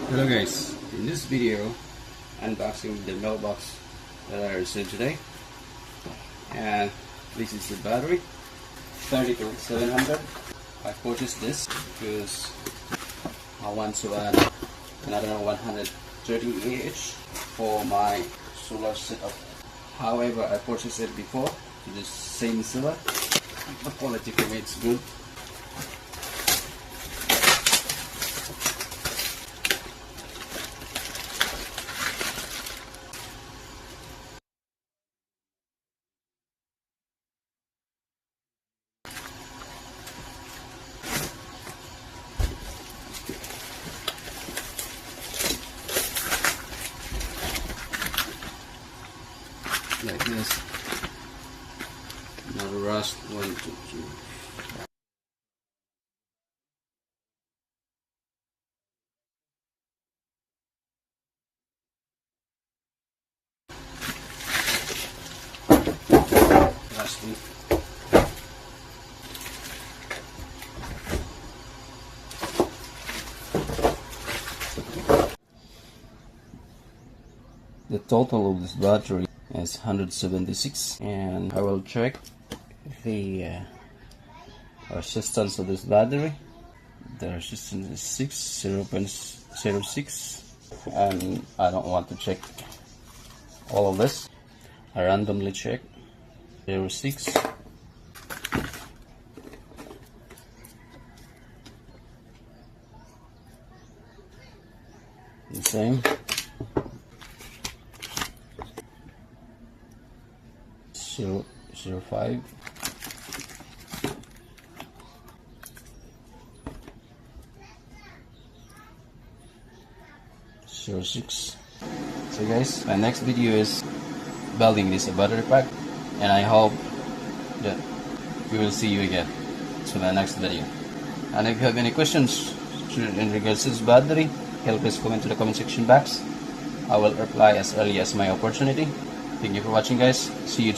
Hello guys, in this video unboxing the mailbox that I received today, and this is the battery 32700. I purchased this because I want to add another 130 Ah for my solar setup. However, I purchased it before to the same seller. The quality for me is good. Like this. Not a rust. 1, 2, 3. Rusty. The total of this battery is 176, and I will check the resistance of this battery. The resistance is 0.06, and I don't want to check all of this. I randomly check 0.6, the same, 0.05, 0.6. So guys, my next video is building this battery pack, and I hope that we will see you again to the next video. And if you have any questions in regards to this battery, please comment to the comment section box. I will reply as early as my opportunity. Thank you for watching guys. See you.